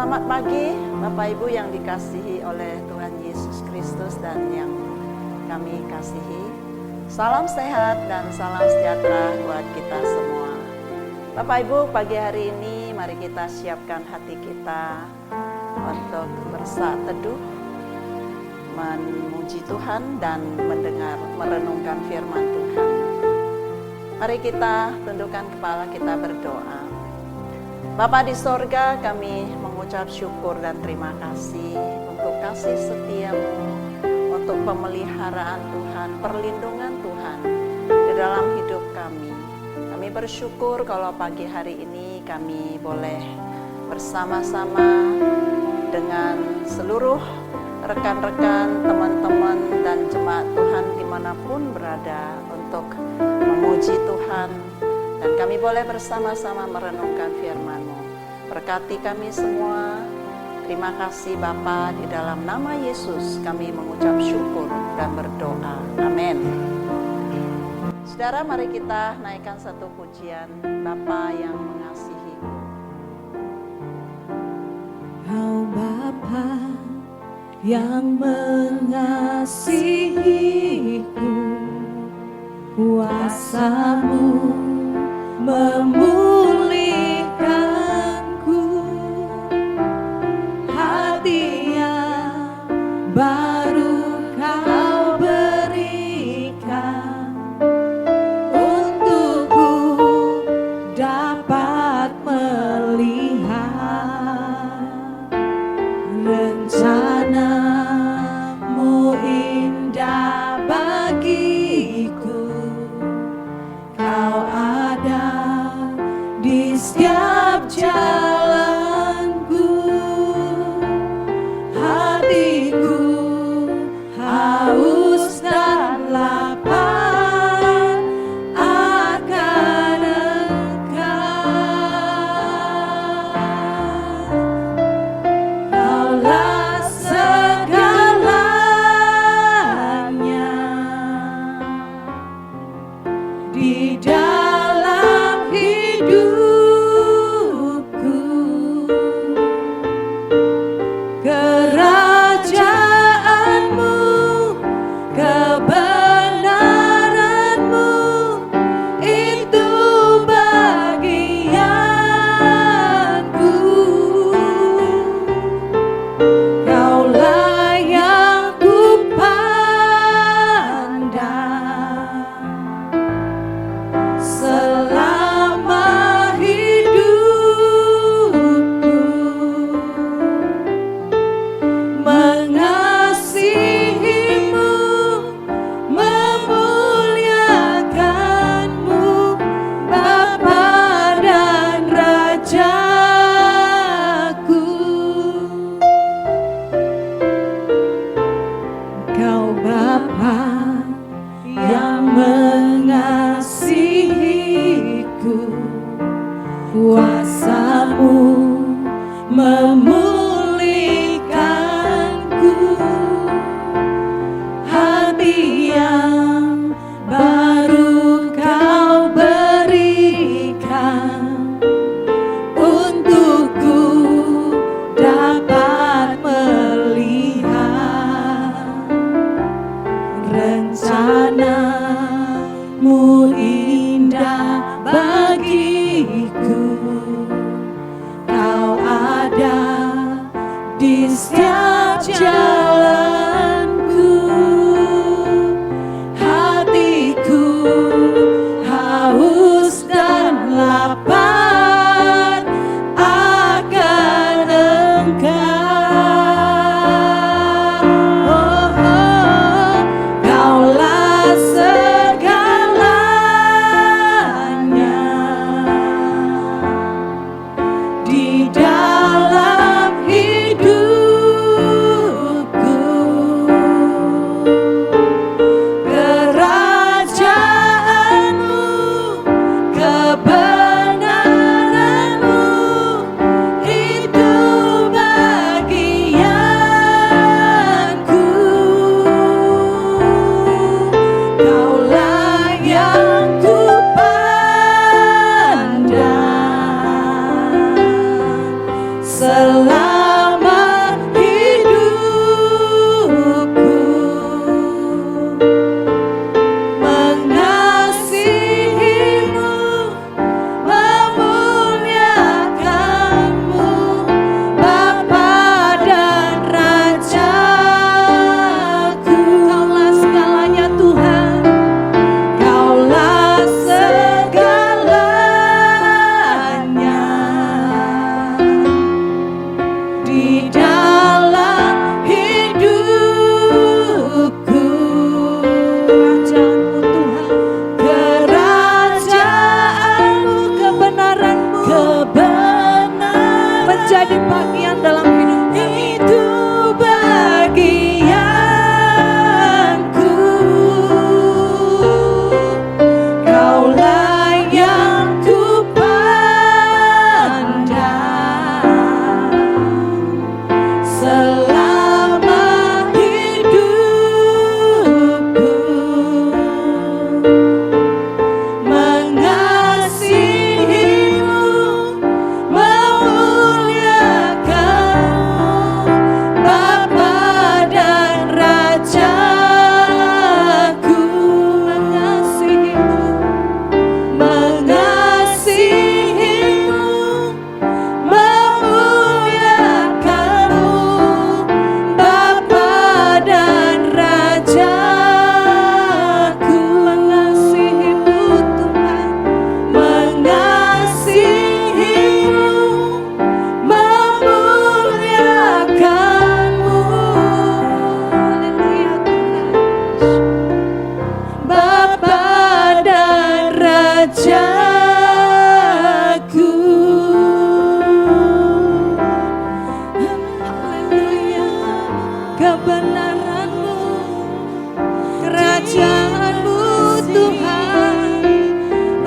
Selamat pagi Bapak Ibu yang dikasihi oleh Tuhan Yesus Kristus dan yang kami kasihi. Salam sehat dan salam sejahtera buat kita semua. Bapak Ibu, pagi hari ini mari kita siapkan hati kita untuk bersaat teduh, memuji Tuhan dan merenungkan firman Tuhan. Mari kita tundukkan kepala kita berdoa. Bapa di sorga, kami mengucap syukur dan terima kasih untuk kasih setia-Mu, untuk pemeliharaan Tuhan, perlindungan Tuhan di dalam hidup kami. Kami bersyukur kalau pagi hari ini kami boleh bersama-sama dengan seluruh rekan-rekan, teman-teman dan jemaat Tuhan dimanapun berada untuk memuji Tuhan. Dan kami boleh bersama-sama merenungkan firman-Mu. Berkati kami semua. Terima kasih Bapa, di dalam nama Yesus kami mengucap syukur dan berdoa. Amin. Saudara, mari kita naikkan satu pujian Bapa yang mengasihiku. Kau Bapa yang mengasihiku, kuasa-Mu memulihkanku, hati yang baru Kau berikan, untukku dapat melihat rencana-Mu indah bagiku. Kau ada di setiap jalanku, hatiku haus dan lapar akan Engkau. Kaulah segalanya di dalam hidupku, kerajaan-Mu, kebenaran-Mu, itu bagianku. Kaulah yang kupandang selama hidupku, mengasihi-Mu, memuliakan-Mu, Bapa dan Rajaku. Kau Bapa yang mengasihiku, kuasa-Mu memulihkanku, hati yang baru Kau berikan, untukku dapat melihat rencana-Mu indah bagiku. Rajaku. Haleluya, kebenaran-Mu, kerajaan-Mu Tuhan,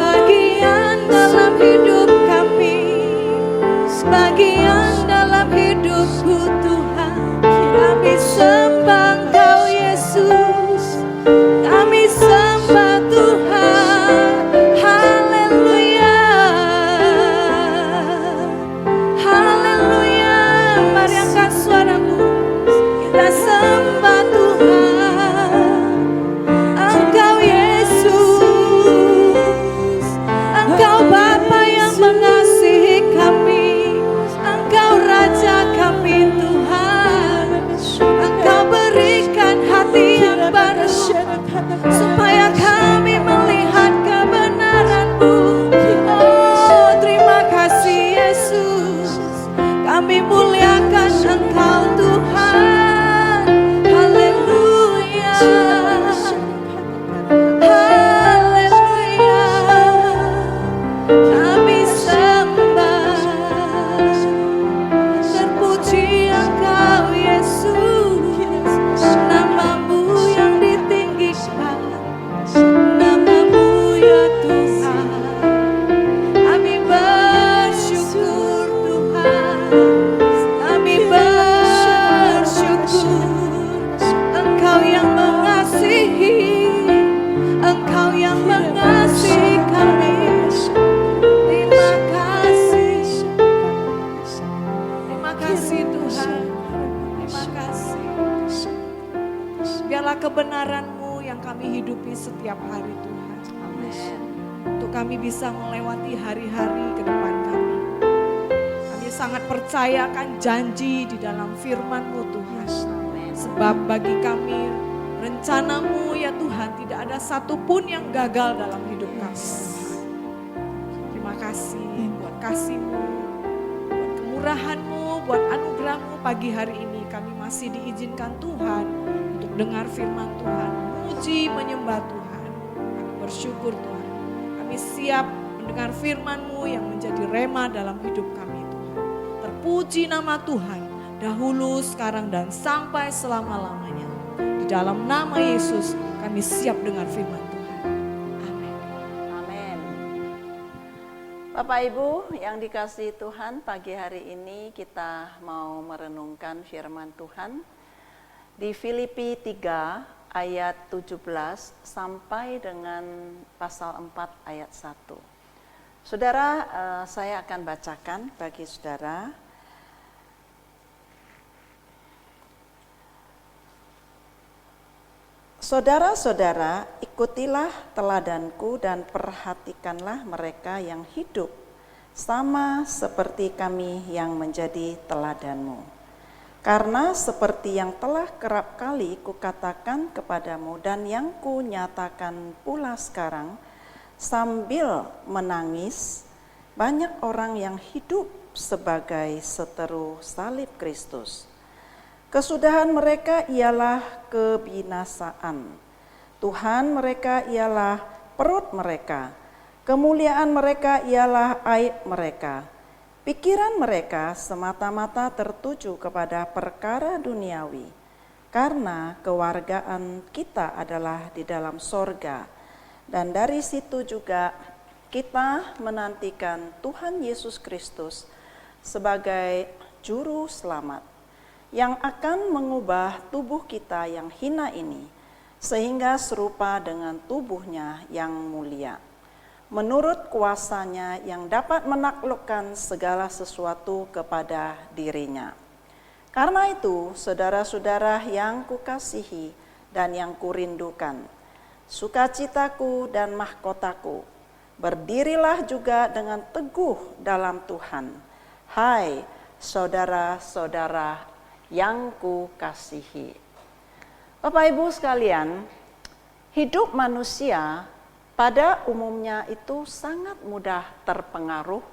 bagian dalam hidup kami, bagian dalam hidupku Tuhan. Kami sembah Engkau Yesus, kami sembah Tuhan. Haleluya, haleluya. Mari angkat suaramu, kita sembah Tuhan. Engkau Yesus, Engkau Bapa yang mengasihi kami, Engkau Raja kami Tuhan. Engkau berikan hati yang baru supaya kami melihat kebenaran-Mu. Oh, terima kasih Yesus, kami muliakan Engkau Tuhan. Haleluya, haleluya, kami sembah. Terpuji Engkau Yesus, nama-Mu yang ditinggikan, nama-Mu ya Tuhan. Kami bersyukur Tuhan, kami bersyukur. Engkau yang mengasihi, Engkau yang mengasihi kami. Terima kasih, terima kasih Tuhan, terima kasih. Biarlah kebenaran-Mu yang kami hidupi setiap hari Tuhan. Amin. Untuk kami bisa melewati hari-hari ke depan kami. Kami sangat percaya akan janji di dalam firman-Mu Tuhan. Amin. Sebab bagi kami rencana-Mu ya Tuhan tidak ada satupun yang gagal dalam hidup kami. Terima kasih buat kasih-Mu, buat kemurahan-Mu, buat anugerah-Mu pagi hari ini. Kami masih diizinkan Tuhan untuk dengar firman Tuhan, memuji, menyembah Tuhan. Kami bersyukur Tuhan. Kami siap mendengar firman-Mu yang menjadi rema dalam hidup kami Tuhan. Terpuji nama Tuhan, dahulu, sekarang, dan sampai selama-lamanya. Di dalam nama Yesus kami siap dengar firman Tuhan. Amin. Amin. Bapak Ibu yang dikasihi Tuhan, pagi hari ini kita mau merenungkan firman Tuhan di Filipi 3 ayat 17 sampai dengan pasal 4 ayat 1. Saudara, saya akan bacakan bagi saudara. Saudara-saudara, ikutilah teladanku dan perhatikanlah mereka yang hidup sama seperti kami yang menjadi teladanmu. Karena seperti yang telah kerap kali kukatakan kepadamu dan yang kunyatakan pula sekarang, sambil menangis, banyak orang yang hidup sebagai seteru salib Kristus. Kesudahan mereka ialah kebinasaan. Tuhan mereka ialah perut mereka. Kemuliaan mereka ialah aib mereka. Pikiran mereka semata-mata tertuju kepada perkara duniawi. Karena kewargaan kita adalah di dalam sorga. Dan dari situ juga kita menantikan Tuhan Yesus Kristus sebagai juru selamat yang akan mengubah tubuh kita yang hina ini sehingga serupa dengan tubuhnya yang mulia, menurut kuasanya yang dapat menaklukkan segala sesuatu kepada dirinya. Karena itu, saudara-saudara yang kukasihi dan yang kurindukan, sukacitaku dan mahkotaku, berdirilah juga dengan teguh dalam Tuhan. Hai saudara-saudara yang kukasihi. Bapak Ibu sekalian, hidup manusia pada umumnya itu sangat mudah terpengaruh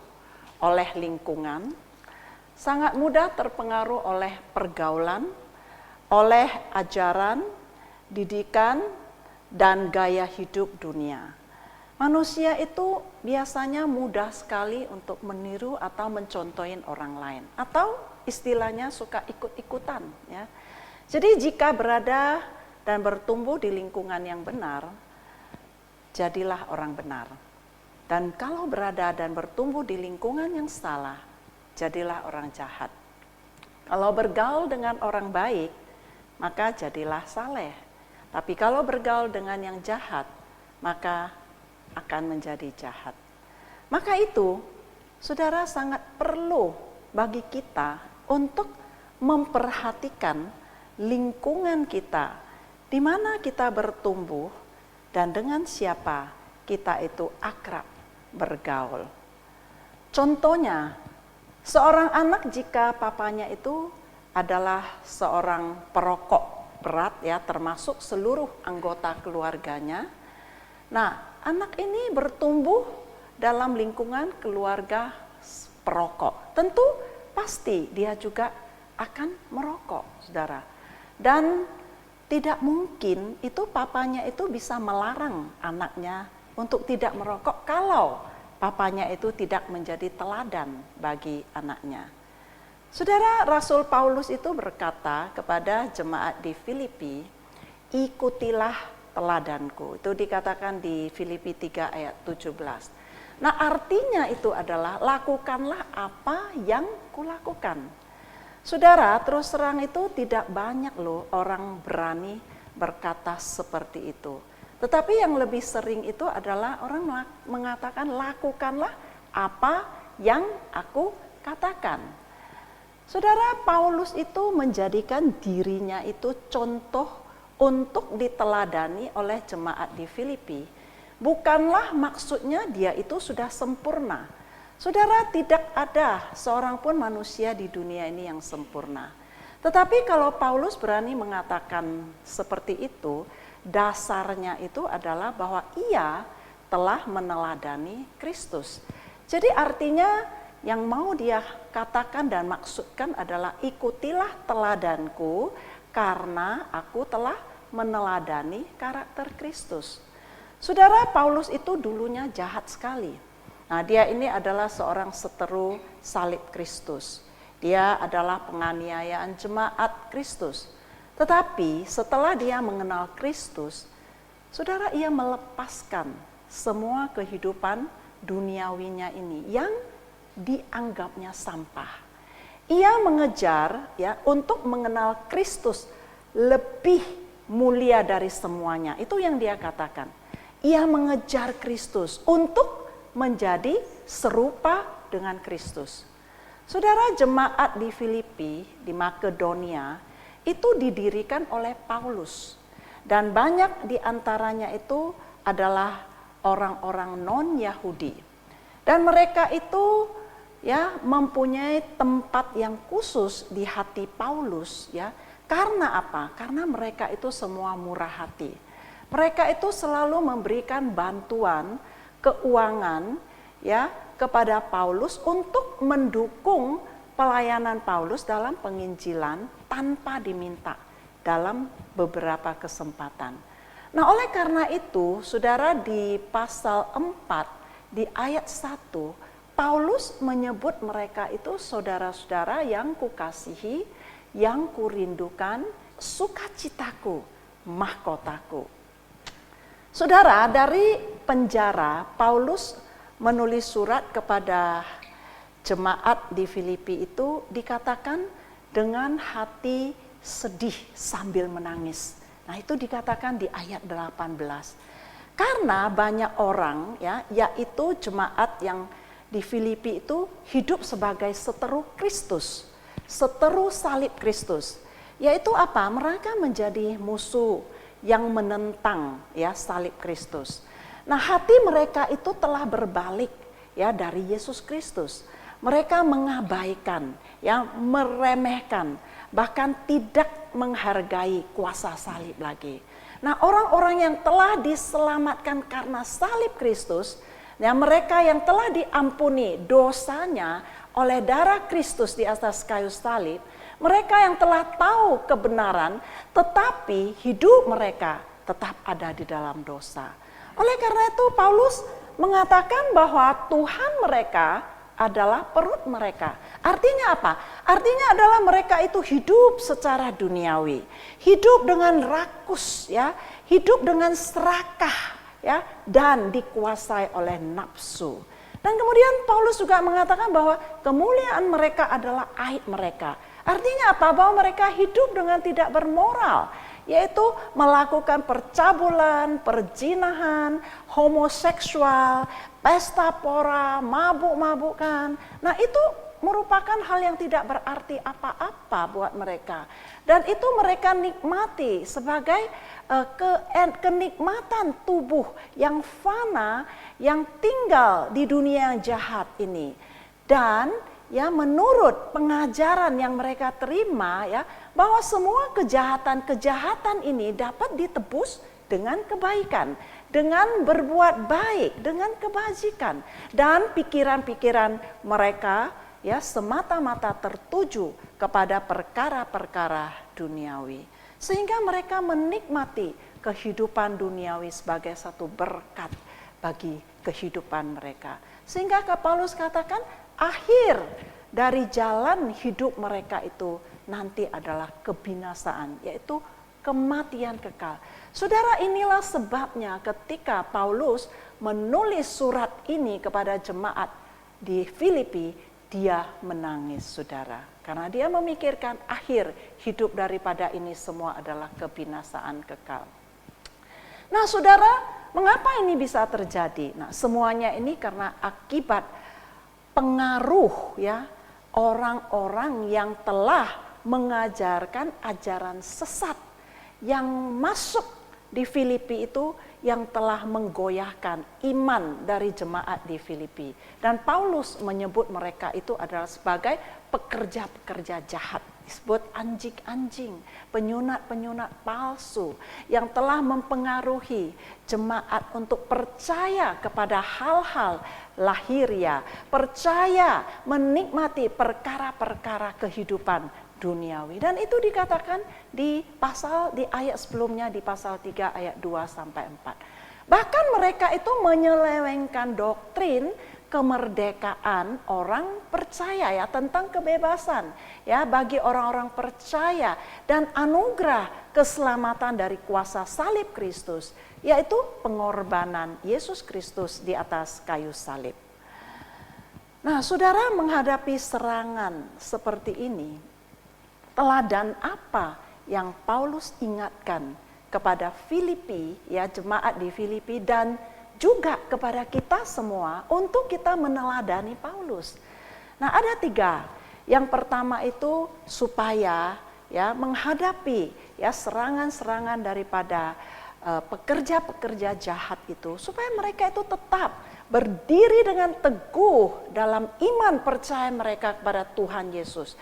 oleh lingkungan, sangat mudah terpengaruh oleh pergaulan, oleh ajaran, didikan, dan gaya hidup dunia. Manusia itu biasanya mudah sekali untuk meniru atau mencontohin orang lain. Atau istilahnya suka ikut-ikutan. Ya. Jadi jika berada dan bertumbuh di lingkungan yang benar, jadilah orang benar. Dan kalau berada dan bertumbuh di lingkungan yang salah, jadilah orang jahat. Kalau bergaul dengan orang baik, maka jadilah saleh. Tapi kalau bergaul dengan yang jahat, maka akan menjadi jahat. Maka itu, saudara, sangat perlu bagi kita untuk memperhatikan lingkungan kita, di mana kita bertumbuh dan dengan siapa kita itu akrab bergaul. Contohnya, seorang anak jika papanya itu adalah seorang perokok berat ya, termasuk seluruh anggota keluarganya. Nah, anak ini bertumbuh dalam lingkungan keluarga perokok. Tentu pasti dia juga akan merokok, saudara. Dan tidak mungkin itu papanya itu bisa melarang anaknya untuk tidak merokok kalau papanya itu tidak menjadi teladan bagi anaknya. Saudara, Rasul Paulus itu berkata kepada jemaat di Filipi, ikutilah teladanku. Itu dikatakan di Filipi 3 ayat 17. Nah, artinya itu adalah lakukanlah apa yang kulakukan. Saudara, terus terang itu tidak banyak loh orang berani berkata seperti itu. Tetapi yang lebih sering itu adalah orang mengatakan lakukanlah apa yang aku katakan. Saudara, Paulus itu menjadikan dirinya itu contoh untuk diteladani oleh jemaat di Filipi. Bukanlah maksudnya dia itu sudah sempurna. Saudara, tidak ada seorang pun manusia di dunia ini yang sempurna. Tetapi kalau Paulus berani mengatakan seperti itu, dasarnya itu adalah bahwa ia telah meneladani Kristus. Jadi artinya yang mau dia katakan dan maksudkan adalah ikutilah teladanku karena aku telah meneladani karakter Kristus. Saudara, Paulus itu dulunya jahat sekali. Nah, dia ini adalah seorang seteru salib Kristus. Dia adalah penganiayaan jemaat Kristus. Tetapi setelah dia mengenal Kristus, saudara, ia melepaskan semua kehidupan duniawinya ini yang dianggapnya sampah. Ia mengejar ya untuk mengenal Kristus lebih mulia dari semuanya. Itu yang dia katakan. Ia mengejar Kristus untuk menjadi serupa dengan Kristus. Saudara, jemaat di Filipi, di Makedonia, itu didirikan oleh Paulus. Dan banyak di antaranya itu adalah orang-orang non-Yahudi. Dan mereka itu ya mempunyai tempat yang khusus di hati Paulus ya. Karena apa? Karena mereka itu semua murah hati. Mereka itu selalu memberikan bantuan keuangan ya kepada Paulus untuk mendukung pelayanan Paulus dalam penginjilan tanpa diminta dalam beberapa kesempatan. Nah, oleh karena itu, saudara, di pasal 4 di ayat 1, Paulus menyebut mereka itu saudara-saudara yang kukasihi, yang kurindukan, sukacitaku, mahkotaku. Saudara, dari penjara Paulus menulis surat kepada jemaat di Filipi itu dikatakan dengan hati sedih sambil menangis. Nah, itu dikatakan di ayat 18. Karena banyak orang ya, yaitu jemaat yang di Filipi itu hidup sebagai seteru Kristus, seteru salib Kristus. Yaitu apa? Mereka menjadi musuh yang menentang ya salib Kristus. Nah, hati mereka itu telah berbalik ya dari Yesus Kristus. Mereka mengabaikan, ya, meremehkan, bahkan tidak menghargai kuasa salib lagi. Nah, orang-orang yang telah diselamatkan karena salib Kristus, ya, mereka yang telah diampuni dosanya oleh darah Kristus di atas kayu salib, mereka yang telah tahu kebenaran, tetapi hidup mereka tetap ada di dalam dosa. Oleh karena itu Paulus mengatakan bahwa Tuhan mereka adalah perut mereka. Artinya apa? Artinya adalah mereka itu hidup secara duniawi, hidup dengan rakus, ya, hidup dengan serakah, ya, dan dikuasai oleh nafsu. Dan kemudian Paulus juga mengatakan bahwa kemuliaan mereka adalah aib mereka. Artinya apa? Bahwa mereka hidup dengan tidak bermoral, yaitu melakukan percabulan, perzinahan, homoseksual, pesta pora, mabuk-mabukan. Nah, itu merupakan hal yang tidak berarti apa-apa buat mereka. Dan itu mereka nikmati sebagai kenikmatan tubuh yang fana, yang tinggal di dunia yang jahat ini. Dan ya, menurut pengajaran yang mereka terima, ya, bahwa semua kejahatan-kejahatan ini dapat ditebus dengan kebaikan, dengan berbuat baik, dengan kebajikan. Dan pikiran-pikiran mereka, ya, semata-mata tertuju kepada perkara-perkara duniawi. Sehingga mereka menikmati kehidupan duniawi sebagai satu berkat bagi kehidupan mereka. Sehingga Paulus katakan akhir dari jalan hidup mereka itu nanti adalah kebinasaan, yaitu kematian kekal. Saudara, inilah sebabnya ketika Paulus menulis surat ini kepada jemaat di Filipi, dia menangis, saudara. Karena dia memikirkan akhir hidup daripada ini semua adalah kebinasaan kekal. Nah, saudara, mengapa ini bisa terjadi? Nah, semuanya ini karena akibat pengaruh, ya, orang-orang yang telah mengajarkan ajaran sesat yang masuk di Filipi itu, yang telah menggoyahkan iman dari jemaat di Filipi. Dan Paulus menyebut mereka itu adalah sebagai pekerja-pekerja jahat, disebut anjing-anjing, penyunat-penyunat palsu yang telah mempengaruhi jemaat untuk percaya kepada hal-hal lahiriah, percaya menikmati perkara-perkara kehidupan duniawi. Dan itu dikatakan di ayat sebelumnya, di pasal 3 ayat 2 sampai 4. Bahkan mereka itu menyelewengkan doktrin kemerdekaan orang percaya, ya, tentang kebebasan, ya, bagi orang-orang percaya dan anugerah keselamatan dari kuasa salib Kristus, yaitu pengorbanan Yesus Kristus di atas kayu salib. Nah, saudara, menghadapi serangan seperti ini, teladan apa yang Paulus ingatkan kepada Filipi, ya, jemaat di Filipi, dan juga kepada kita semua untuk kita meneladani Paulus? Nah, ada 3. Yang pertama itu supaya, ya, menghadapi, ya, serangan-serangan daripada pekerja-pekerja jahat itu, supaya mereka itu tetap berdiri dengan teguh dalam iman percaya mereka kepada Tuhan Yesus.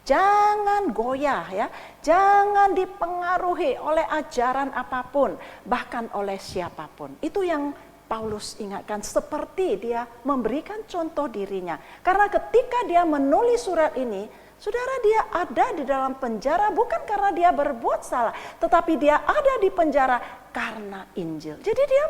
Jangan goyah, ya, jangan dipengaruhi oleh ajaran apapun, bahkan oleh siapapun. Itu yang Paulus ingatkan, seperti dia memberikan contoh dirinya. Karena ketika dia menulis surat ini, saudara, dia ada di dalam penjara bukan karena dia berbuat salah, tetapi dia ada di penjara karena Injil. Jadi dia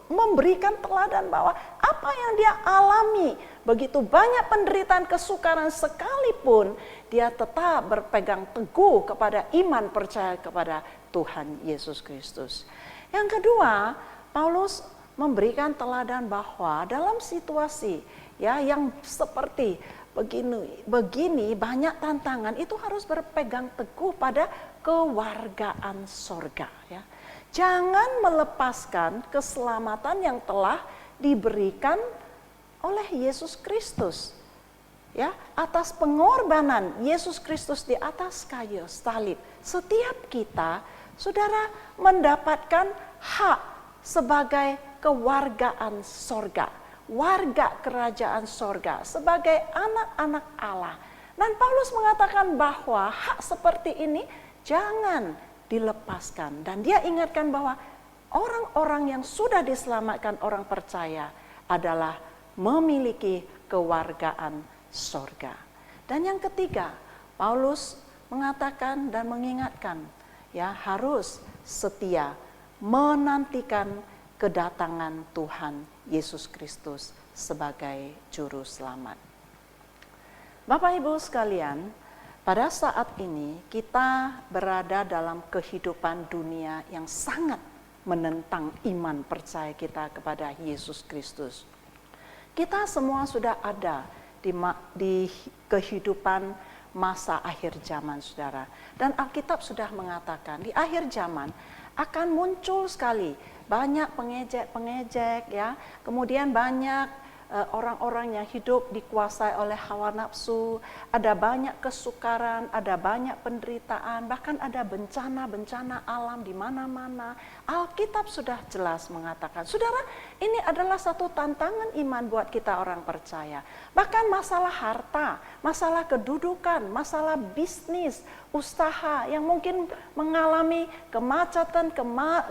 memberikan teladan bahwa apa yang dia alami, begitu banyak penderitaan, kesukaran sekalipun, dia tetap berpegang teguh kepada iman percaya kepada Tuhan Yesus Kristus. Yang kedua, Paulus memberikan teladan bahwa dalam situasi, ya, yang seperti begini banyak tantangan, itu harus berpegang teguh pada kewargaan sorga, ya. Jangan melepaskan keselamatan yang telah diberikan oleh Yesus Kristus, ya, atas pengorbanan Yesus Kristus di atas kayu salib. Setiap kita, saudara, mendapatkan hak sebagai kewargaan sorga, warga kerajaan sorga, sebagai anak-anak Allah. Dan Paulus mengatakan bahwa hak seperti ini jangan dilepaskan. Dan dia ingatkan bahwa orang-orang yang sudah diselamatkan, orang percaya, adalah memiliki kewargaan sorga. Dan yang ketiga, Paulus mengatakan dan mengingatkan, ya, harus setia menantikan kedatangan Tuhan Yesus Kristus sebagai juru selamat. Bapak Ibu sekalian, pada saat ini kita berada dalam kehidupan dunia yang sangat menentang iman percaya kita kepada Yesus Kristus. Kita semua sudah ada di kehidupan masa akhir zaman, saudara. Dan Alkitab sudah mengatakan di akhir zaman akan muncul sekali banyak pengejek-pengejek, ya. Kemudian banyak orang-orang yang hidup dikuasai oleh hawa nafsu, ada banyak kesukaran, ada banyak penderitaan, bahkan ada bencana-bencana alam di mana-mana. Alkitab sudah jelas mengatakan, saudara, ini adalah satu tantangan iman buat kita orang percaya. Bahkan masalah harta, masalah kedudukan, masalah bisnis, usaha yang mungkin mengalami kemacetan,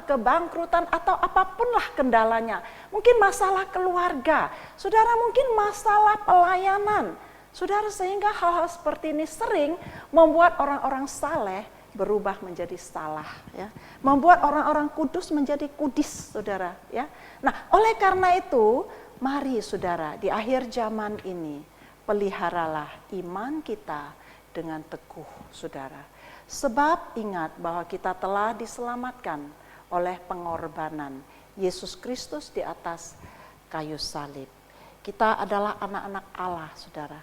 kebangkrutan, atau apapun lah kendalanya. Mungkin masalah keluarga, saudara, mungkin masalah pelayanan. Saudara, sehingga hal-hal seperti ini sering membuat orang-orang saleh berubah menjadi salah, ya. Membuat orang-orang kudus menjadi kudis, saudara, ya. Nah, oleh karena itu, mari saudara, di akhir zaman ini peliharalah iman kita dengan teguh, saudara. Sebab ingat bahwa kita telah diselamatkan oleh pengorbanan Yesus Kristus di atas kayu salib. Kita adalah anak-anak Allah, saudara.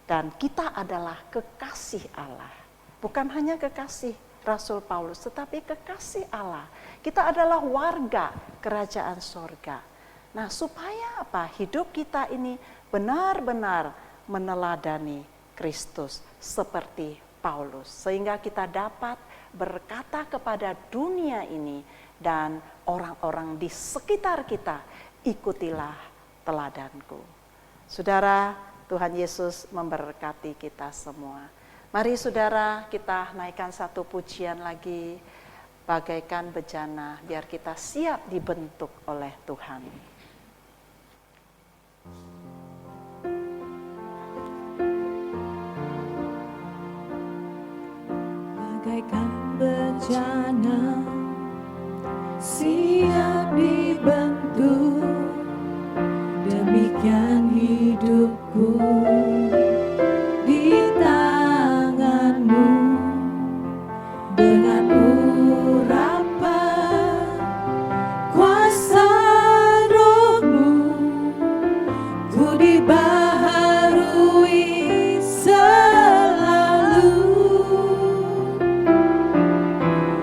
Dan kita adalah kekasih Allah. Bukan hanya kekasih Rasul Paulus, tetapi kekasih Allah. Kita adalah warga kerajaan sorga. Nah, supaya apa? Hidup kita ini benar-benar meneladani Kristus seperti Paulus. Sehingga kita dapat berkata kepada dunia ini dan orang-orang di sekitar kita, ikutilah teladanku. Saudara, Tuhan Yesus memberkati kita semua. Mari saudara, kita naikkan satu pujian lagi, bagaikan bejana, biar kita siap dibentuk oleh Tuhan. Bagaikan bejana, siap dibentuk, demikian hidupku di tanganmu. Dengan urapan kuasa rohmu, ku dibaharui selalu.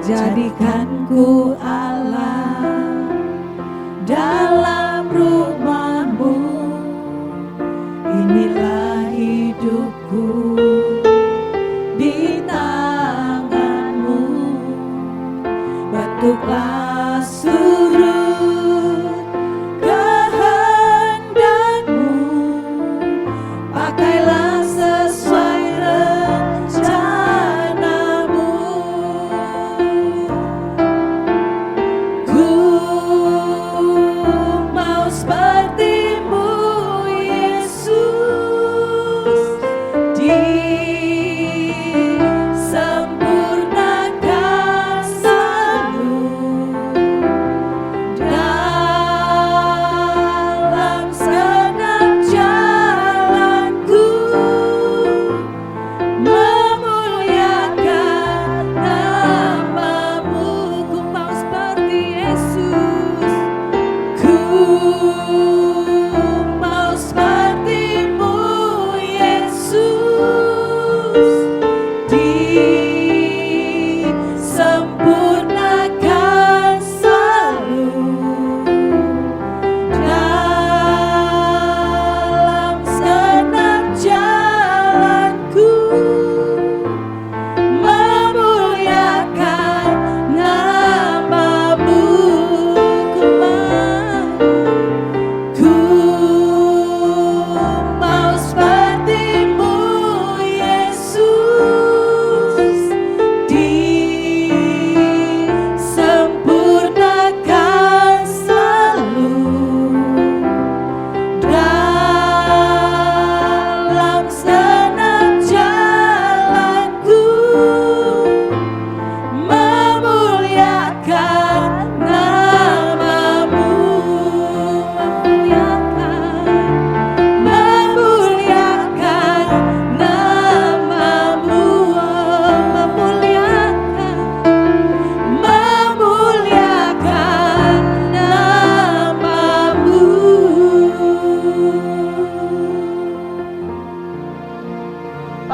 Jadikan ku Allah dalam rumah-Mu, inilah hidupku di tangan-Mu. Bentuklah surut kehendak-Mu, pakailah sesuai rencana-Mu.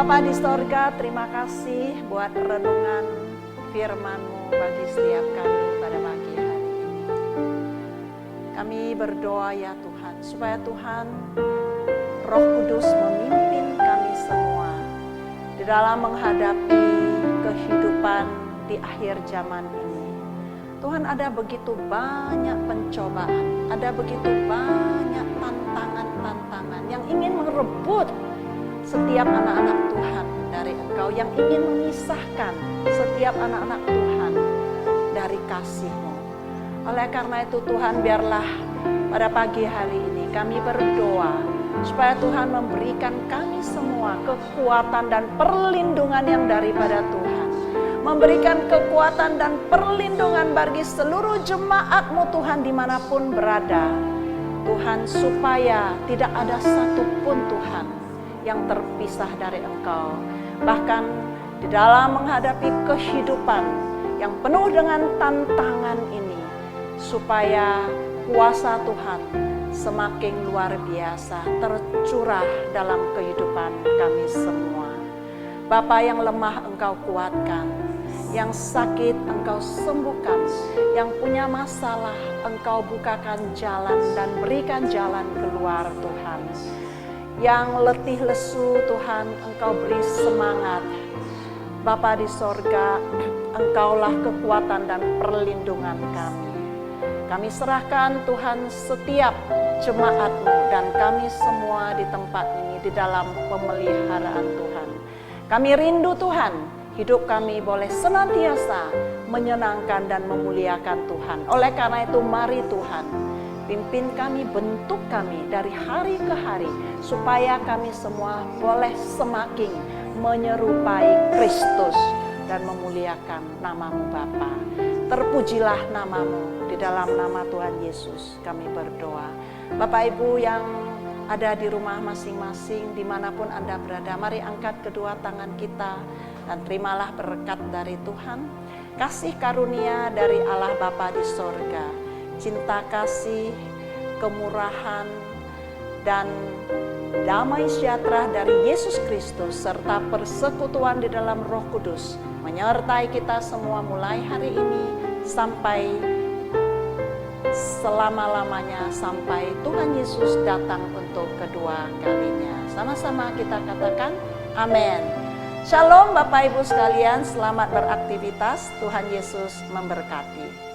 Bapa di sorga, terima kasih buat renungan firman-Mu bagi setiap kami pada pagi hari ini. Kami berdoa ya Tuhan, supaya Tuhan Roh Kudus memimpin kami semua di dalam menghadapi kehidupan di akhir zaman ini. Tuhan, ada begitu banyak pencobaan, ada begitu banyak tantangan-tantangan yang ingin merebut setiap anak-anak Tuhan dari Engkau, yang ingin memisahkan setiap anak-anak Tuhan dari kasih-Mu. Oleh karena itu Tuhan, biarlah pada pagi hari ini kami berdoa supaya Tuhan memberikan kami semua kekuatan dan perlindungan yang daripada Tuhan. Memberikan kekuatan dan perlindungan bagi seluruh jemaat-Mu Tuhan dimanapun berada. Tuhan, supaya tidak ada satupun Tuhan yang terpisah dari Engkau. Bahkan di dalam menghadapi kehidupan yang penuh dengan tantangan ini, supaya kuasa Tuhan semakin luar biasa tercurah dalam kehidupan kami semua. Bapa, yang lemah Engkau kuatkan, yang sakit Engkau sembuhkan, yang punya masalah Engkau bukakan jalan dan berikan jalan keluar Tuhan. Yang letih lesu Tuhan, Engkau beri semangat. Bapa di sorga, Engkaulah kekuatan dan perlindungan kami. Kami serahkan Tuhan setiap jemaat-Mu dan kami semua di tempat ini di dalam pemeliharaan Tuhan. Kami rindu Tuhan, hidup kami boleh senantiasa menyenangkan dan memuliakan Tuhan. Oleh karena itu mari Tuhan, pimpin kami, bentuk kami dari hari ke hari, supaya kami semua boleh semakin menyerupai Kristus dan memuliakan nama-Mu Bapa. Terpujilah nama-Mu, di dalam nama Tuhan Yesus kami berdoa. Bapak Ibu yang ada di rumah masing-masing, dimanapun Anda berada, mari angkat kedua tangan kita dan terimalah berkat dari Tuhan. Kasih karunia dari Allah Bapa di sorga, cinta kasih, kemurahan, dan damai sejahtera dari Yesus Kristus serta persekutuan di dalam Roh Kudus menyertai kita semua mulai hari ini sampai selama-lamanya, sampai Tuhan Yesus datang untuk kedua kalinya. Sama-sama kita katakan amin. Shalom Bapak Ibu sekalian, selamat beraktivitas, Tuhan Yesus memberkati.